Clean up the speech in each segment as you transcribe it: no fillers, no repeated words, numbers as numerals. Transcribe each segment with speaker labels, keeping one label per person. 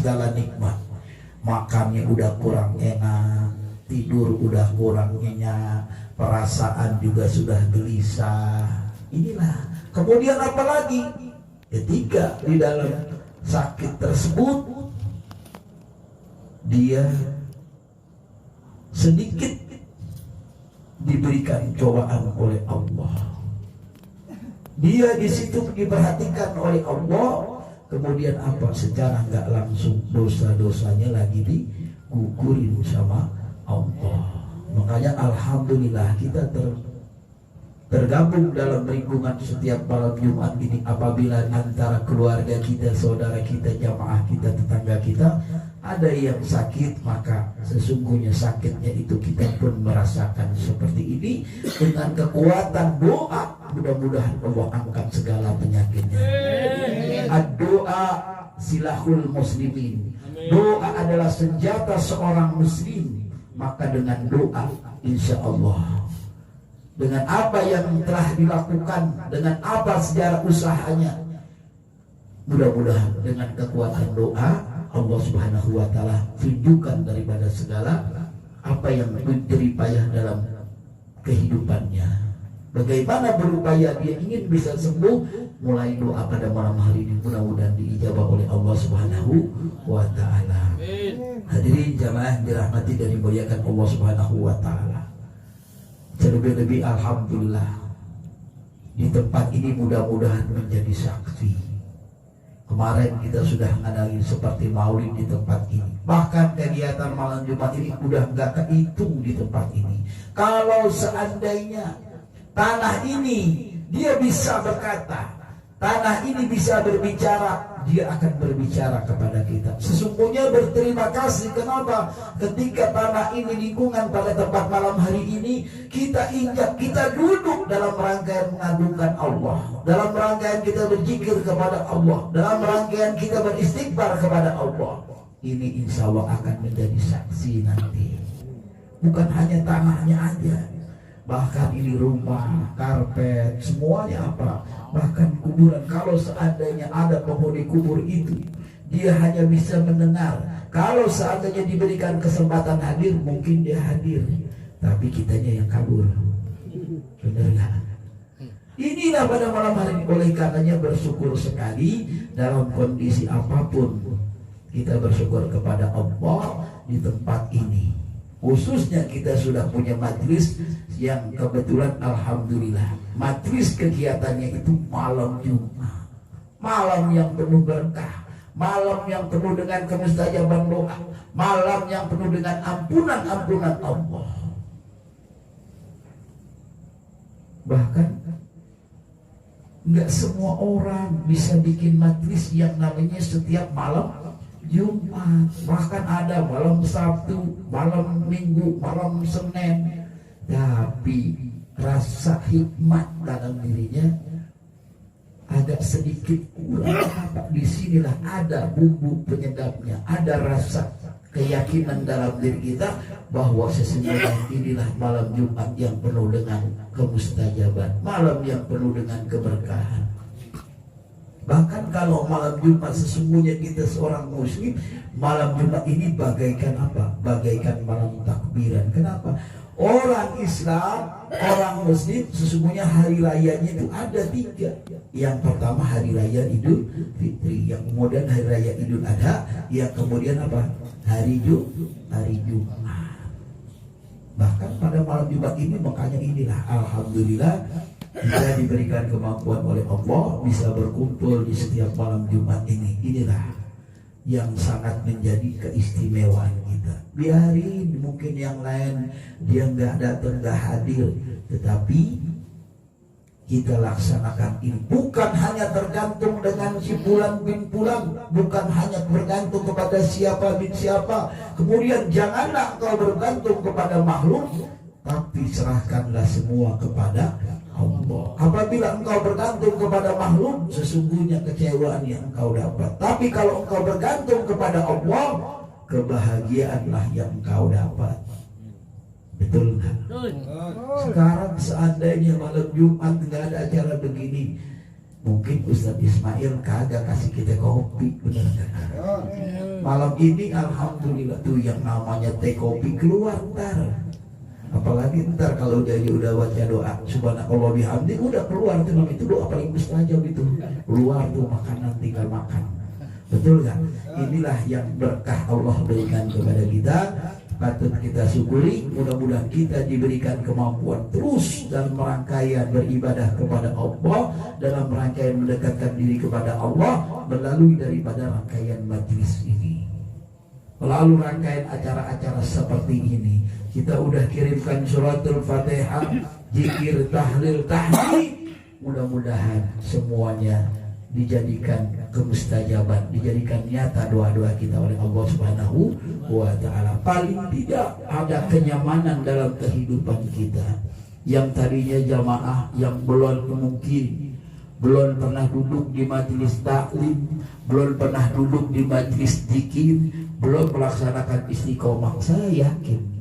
Speaker 1: segala nikmat. Makannya udah kurang enak, tidur udah kurang nyenyak, perasaan juga sudah gelisah. Inilah. Kemudian apalagi? Ketika di dalam sakit tersebut dia sedikit diberikan cobaan oleh Allah. Dia di situ diperhatikan oleh Allah. Kemudian apa? Secara nggak langsung dosa-dosanya lagi digugurin sama Allah. Makanya alhamdulillah kita tergabung dalam lingkungan setiap malam Jumat ini. Apabila antara keluarga kita, saudara kita, jamaah kita, tetangga kita ada yang sakit, maka sesungguhnya sakitnya itu kita pun merasakan seperti ini. Dengan kekuatan doa, mudah-mudahan Allah angkat segala penyakitnya. Doa silahul muslimin. Doa adalah senjata seorang muslim. Maka dengan doa, insya Allah, dengan apa yang telah dilakukan, dengan apa sejarah usahanya, mudah-mudahan dengan kekuatan doa Allah Subhanahu wa Ta'ala tunjukkan daripada segala apa yang menjadi payah dalam kehidupannya. Bagaimana berupaya dia ingin bisa sembuh, mulai doa pada malam hari ini mudah-mudahan diijabah oleh Allah Subhanahu wa Ta'ala. Hadirin jamaah dirahmati dan dimuliakan Allah Subhanahu wa Ta'ala. Terlebih-lebih alhamdulillah di tempat ini mudah-mudahan menjadi saksi. Kemarin kita sudah mengenali seperti maulid di tempat ini. Bahkan kegiatan malam Jumat ini udah nggak kehitung di tempat ini. Kalau seandainya tanah ini dia bisa berkata, tanah ini bisa berbicara, dia akan berbicara kepada kita. Sesungguhnya berterima kasih. Kenapa? Ketika tanah ini lingkungan pada tempat malam hari ini kita injak, kita duduk dalam rangkaian mengagungkan Allah, dalam rangkaian kita berzikir kepada Allah, dalam rangkaian kita beristighfar kepada Allah. Ini insya Allah akan menjadi saksi nanti. Bukan hanya tanahnya aja, bahkan ini rumah, karpet, semuanya apa? Bahkan kuburan. Kalau seandainya ada penghuni kubur itu, dia hanya bisa mendengar. Kalau seandainya diberikan kesempatan hadir, mungkin dia hadir, tapi kitanya yang kabur. Benar nggak? Inilah pada malam hari ini. Oleh karenanya bersyukur sekali dalam kondisi apapun, kita bersyukur kepada Allah di tempat ini. Khususnya kita sudah punya majlis yang kebetulan alhamdulillah majlis kegiatannya itu malam Jumat, malam yang penuh berkah, malam yang penuh dengan kemustajaban doa, malam yang penuh dengan ampunan Allah. Bahkan nggak semua orang bisa bikin majlis yang namanya setiap malam Jumat. Bahkan ada malam Sabtu, malam Minggu, malam Senin. Tapi rasa hikmat dalam dirinya agak sedikit kurang. Disinilah ada bumbu penyedapnya, ada rasa keyakinan dalam diri kita bahwa sesungguhnya inilah malam Jumat yang penuh dengan kemustajaban, malam yang penuh dengan keberkahan. Bahkan kalau malam Jumat sesungguhnya kita seorang muslim, malam Jumat ini bagaikan apa? Bagaikan malam takbiran. Kenapa? Orang Islam, orang Muslim sesungguhnya hari rayanya itu ada 3. Yang pertama hari raya Idul Fitri, yang kemudian hari raya Idul Adha, yang kemudian apa? Hari Jumat. Bahkan pada malam Jumat ini, makanya inilah alhamdulillah kita diberikan kemampuan oleh Allah bisa berkumpul di setiap malam Jumat ini. Inilah yang sangat menjadi keistimewaan kita. Biarin mungkin yang lain dia nggak datang, nggak hadir, tetapi kita laksanakan ini. Bukan hanya tergantung dengan si Fulan bin Fulan, bukan hanya bergantung kepada siapa bin siapa. Kemudian janganlah kau bergantung kepada makhluk, tapi serahkanlah semua kepada Allah. Apabila engkau bergantung kepada makhluk, sesungguhnya kecewaan yang engkau dapat. Tapi kalau engkau bergantung kepada Allah, kebahagiaanlah yang engkau dapat. Betul nggak? Sekarang seandainya malam Jumat nggak ada acara begini, Mungkin Ustadz Ismail kagak kasih kita kopi, bener gak? Malam ini alhamdulillah tuh yang namanya teh kopi keluar ntar. Apalagi ntar kalau jadi udah baca doa subhanallah bihamdi udah keluar tuh, itu doa paling mustajab itu. Keluar tuh makanan tinggal makan. Betul gak? Inilah yang berkah Allah berikan kepada kita. Patut kita syukuri, mudah-mudahan kita diberikan kemampuan terus dalam rangkaian beribadah kepada Allah, dalam rangkaian mendekatkan diri kepada Allah melalui daripada rangkaian majlis ini, melalui rangkaian acara-acara seperti ini. Kita udah kirimkan suratul Fatihah, zikir, tahlil, tahmid. Mudah-mudahan semuanya dijadikan kemustajaban, dijadikan nyata doa-doa kita oleh Allah Subhanahu wa ta'ala. Paling tidak ada kenyamanan dalam kehidupan kita. Yang tadinya jamaah yang belum mungkin, belum pernah duduk di majelis taklim, belum pernah duduk di majelis zikir, belum melaksanakan istiqomah, saya yakin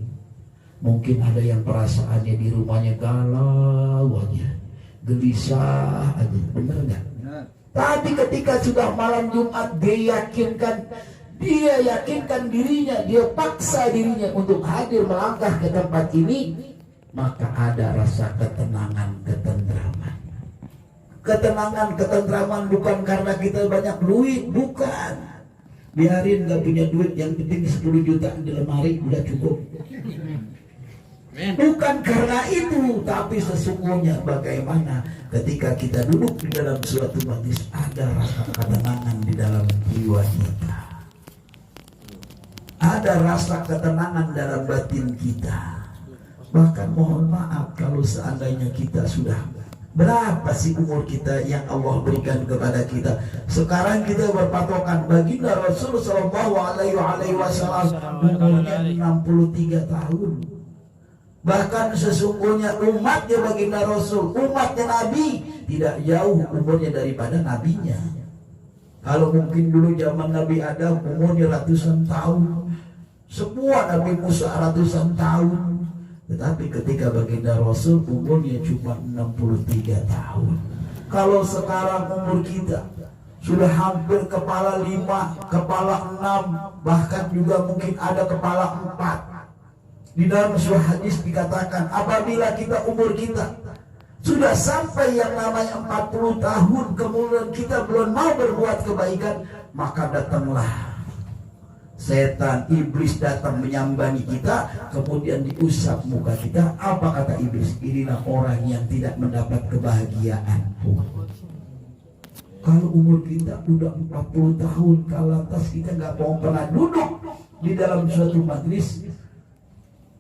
Speaker 1: mungkin ada yang perasaannya di rumahnya galau aja, gelisah aja, bener nggak? Tapi ketika sudah malam Jumat dia yakinkan dirinya, dia paksa dirinya untuk hadir melangkah ke tempat ini, maka ada rasa ketenangan, ketentraman. Ketenangan bukan karena kita banyak duit, bukan. Biarin gak punya duit, yang penting 10 juta di lemari udah cukup. Bukan karena itu, tapi sesungguhnya bagaimana ketika kita duduk di dalam suatu majlis ada rasa ketenangan di dalam jiwa kita, ada rasa ketenangan dalam batin kita. Bahkan mohon maaf kalau seandainya kita sudah, berapa sih umur kita yang Allah berikan kepada kita? Sekarang kita berpatokan baginda Rasul Sallallahu Alaihi Wasallam umurnya 63 tahun. Bahkan sesungguhnya umatnya baginda Rasul, umatnya Nabi tidak jauh umurnya daripada nabinya. Kalau mungkin dulu zaman Nabi Adam umurnya ratusan tahun, semua Nabi Musa ratusan tahun, tetapi ketika baginda Rasul umurnya cuma 63 tahun. Kalau sekarang umur kita sudah hampir kepala 5, kepala 6, bahkan juga mungkin ada kepala 4. Di dalam sebuah hadis dikatakan apabila kita umur kita sudah sampai yang namanya 40 tahun kemudian kita belum mau berbuat kebaikan, maka datanglah setan, iblis datang menyambangi kita, kemudian diusap muka kita. Apa kata iblis? Inilah orang yang tidak mendapat kebahagiaan. Kalau umur kita udah 40 tahun, kalau atas kita nggak mau pernah duduk di dalam suatu majlis,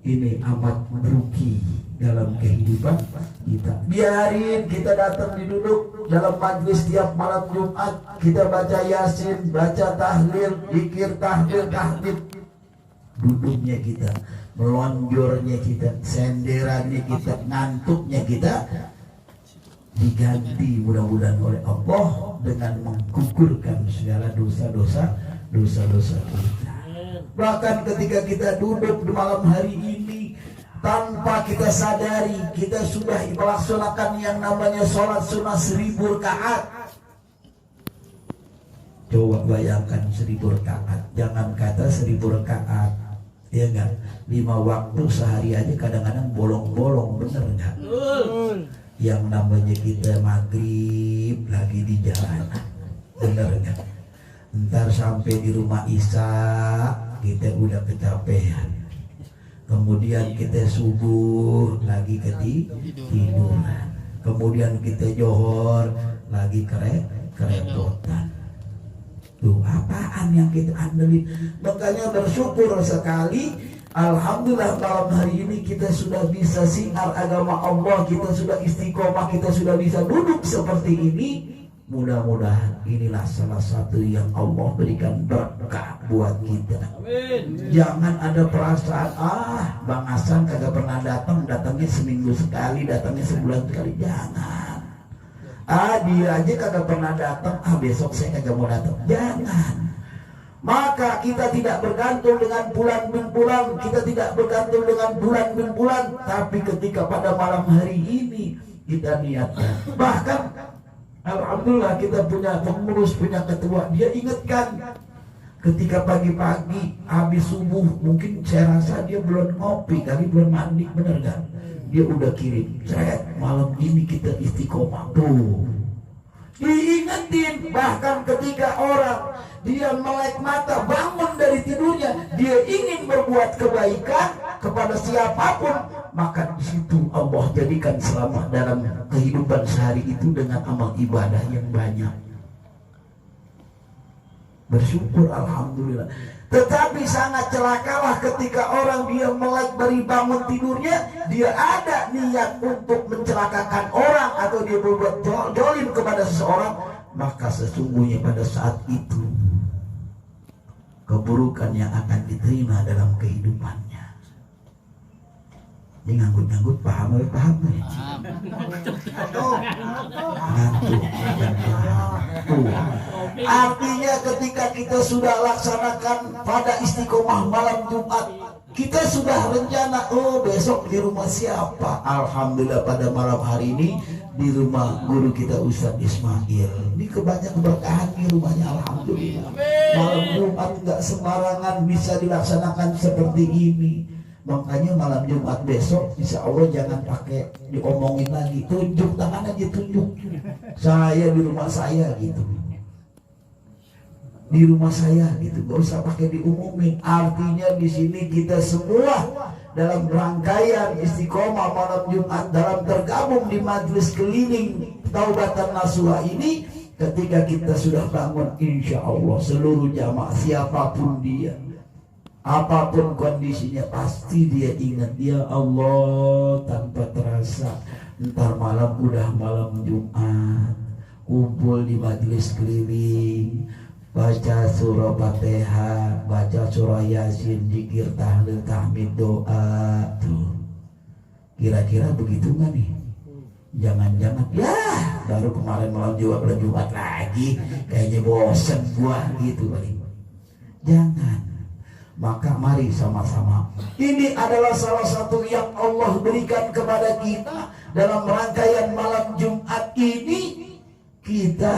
Speaker 1: ini amat merugi dalam kehidupan kita. Biarin kita datang duduk dalam majlis tiap malam Jumat, kita baca Yasin, baca tahlil, zikir, tahlil, tahmid. Duduknya kita, melonjornya kita, senderannya kita, ngantuknya kita diganti mudah-mudahan oleh Allah dengan menggugurkan segala dosa-dosa kita. Bahkan ketika kita duduk di malam hari ini, tanpa kita sadari kita sudah melaksanakan yang namanya sholat sunnah 1000 rakaat. Coba bayangkan 1000 rakaat, jangan kata 1000 rakaat, ya enggak, 5 waktu sehari aja kadang-kadang bolong-bolong, bener enggak? Yang namanya kita maghrib lagi di jalan, bener enggak? Ntar sampai di rumah Isya kita udah kecapean, kemudian kita subuh lagi ketiduran, kemudian kita johor lagi kerepotan. Tuh apaan yang kita andelin? Makanya bersyukur sekali, alhamdulillah malam hari ini kita sudah bisa siar agama Allah, kita sudah istiqomah, kita sudah bisa duduk seperti ini. Mudah-mudahan inilah salah satu yang Allah berikan berkah buat kita. Amin. Jangan ada perasaan, Bang Hasan kagak pernah datang, datangnya seminggu sekali, datangnya sebulan sekali. Jangan. Dia aja kagak pernah datang, besok saya kagak mau datang. Jangan. Maka kita tidak bergantung dengan bulan bin bulan, kita tidak bergantung dengan bulan bin bulan, tapi ketika pada malam hari ini kita niatkan. Bahkan Alhamdulillah kita punya pengurus, punya ketua. Dia ingatkan ketika pagi-pagi habis subuh, mungkin saya rasa dia belum ngopi kali, belum mandi, bener gak? Dia udah kirim, malam ini kita istiqomah tuh. Diingetin, bahkan ketika orang dia melek mata bangun dari tidurnya, dia ingin berbuat kebaikan kepada siapapun, maka di situ Allah jadikan selamat dalam kehidupan sehari itu dengan amal ibadah yang banyak. Bersyukur alhamdulillah. Tetapi sangat celakalah ketika orang dia melek dari bangun tidurnya, dia ada niat untuk mencelakakan orang atau dia berbuat jolim kepada seseorang, maka sesungguhnya pada saat itu keburukan yang akan diterima dalam kehidupannya. Ini nganggut-nganggut paham ya? Ngantuk. Artinya ketika kita sudah laksanakan pada istiqomah malam Jumat, kita sudah rencana, oh besok di rumah siapa? Alhamdulillah pada malam hari ini di rumah guru kita Ustadz Ismail. Ini kebanyakan keberkahan di rumahnya, alhamdulillah. Malam Jumat nggak sembarangan bisa dilaksanakan seperti ini. Makanya malam Jumat besok insya Allah jangan pakai diomongin lagi, tunjuk tangan aja, tunjuk saya di rumah saya gitu, di rumah saya gitu, gak usah pakai diumumin. Artinya di sini kita semua dalam rangkaian istiqomah malam Jumat, dalam tergabung di majelis keliling taubatan nasuha ini, ketika kita sudah bangun, insya Allah seluruh jamaah siapapun dia, apapun kondisinya, pasti dia ingat, ya Allah, tanpa terasa ntar malam udah malam Jumat, kumpul di majelis keliling, baca surah Fatihah, baca surah Yasin, zikir, tahlil, tahmid, doa. Tuh, kira-kira begitu nggak nih? Jangan-jangan ya baru kemarin malam Jumat lagi, kayaknya bosen gua gitu paling. Jangan. Maka mari sama-sama, ini adalah salah satu yang Allah berikan kepada kita dalam rangkaian malam Jumat ini. Kita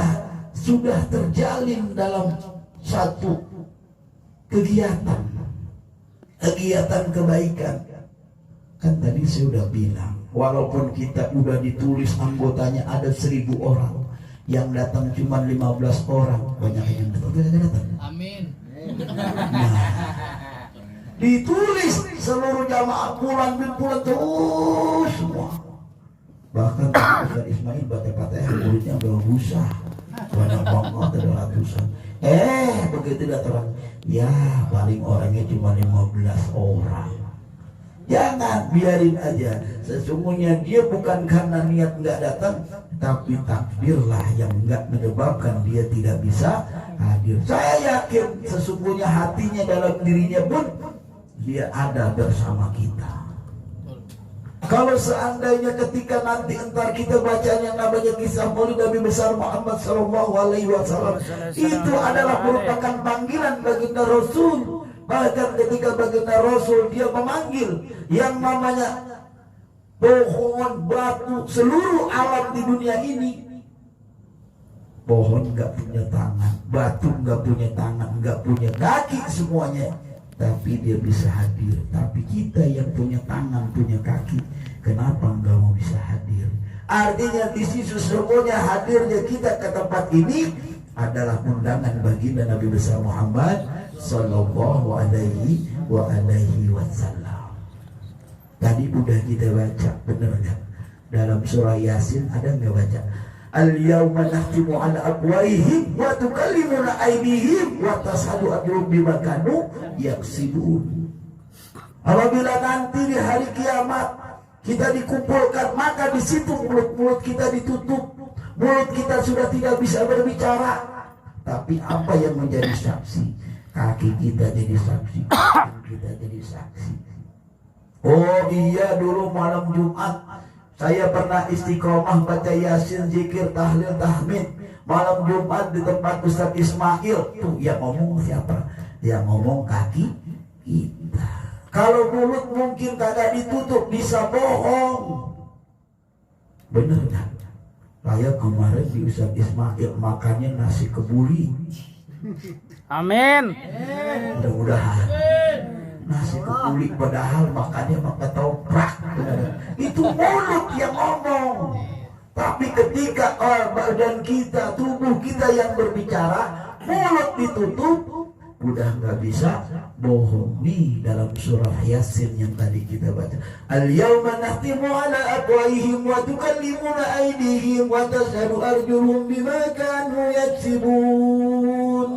Speaker 1: sudah terjalin dalam satu kegiatan kebaikan. Kan tadi saya sudah bilang, walaupun kita udah ditulis anggotanya ada 1.000 orang, yang datang cuma 15 orang, banyak yang datang. Amin. Nah, ditulis seluruh jamaah pulang terus semua. Bahkan Ustaz Ismail baca Fatihah mulutnya berbusa, banyak banget ada ratusan. Begitu datang, ya paling orangnya cuma 15 orang. Jangan, biarin aja. Sesungguhnya dia bukan karena niat nggak datang, tapi takdirlah yang nggak menyebabkan dia tidak bisa hadir. Saya yakin sesungguhnya hatinya dalam dirinya pun dia ada bersama kita. Kalau seandainya ketika nanti entar kita baca yang namanya kisah Maulid Nabi besar Muhammad SAW, itu adalah merupakan panggilan baginda Rasul. Bahkan ketika baginda Rasul dia memanggil yang namanya pohon, batu, seluruh alam di dunia ini. Pohon nggak punya tangan, batu nggak punya tangan, nggak punya kaki semuanya, tapi dia bisa hadir. Tapi kita yang punya tangan, punya kaki, kenapa nggak mau bisa hadir? Artinya di sisi sesungguhnya hadirnya kita ke tempat ini adalah undangan baginda Nabi besar Muhammad Sallallahu alaihi wasallam. Tadi udah kita baca, bener nggak? Dalam surah Yasin ada nggak baca? Al-yawma nahtimu ala afwahihim wa tukallimuna aydihim wa tashhadu arjuluhum bima kanu yaksibun. Apabila nanti di hari kiamat kita dikumpulkan, maka di situ mulut-mulut kita ditutup, mulut kita sudah tidak bisa berbicara. Tapi apa yang menjadi saksi? Kaki kita jadi saksi, kita jadi saksi. Oh iya, dulu malam Jumat saya pernah istiqomah baca Yasin, zikir, tahlil, tahmid malam Jumat di tempat Ustadz Ismail. Tuh yang ngomong siapa? Yang ngomong kaki kita. Kalau mulut mungkin kagak ditutup, bisa bohong. Bener kan? Kayak kemarin di Ustaz Ismail makannya nasi kebuli.
Speaker 2: Amin.
Speaker 1: Mudah-mudahan nasi kebuli padahal makannya makan ketoprak. Itu mulut yang ngomong. Tapi ketika badan kita, tubuh kita yang berbicara, mulut ditutup, udah nggak bisa bohong. Nih dalam surah Yasin yang tadi kita baca, al-yawma nahtimu ala afwahihim wa tukallimuna aydihim wa tashhadu arjuluhum bima kanu yaksibun.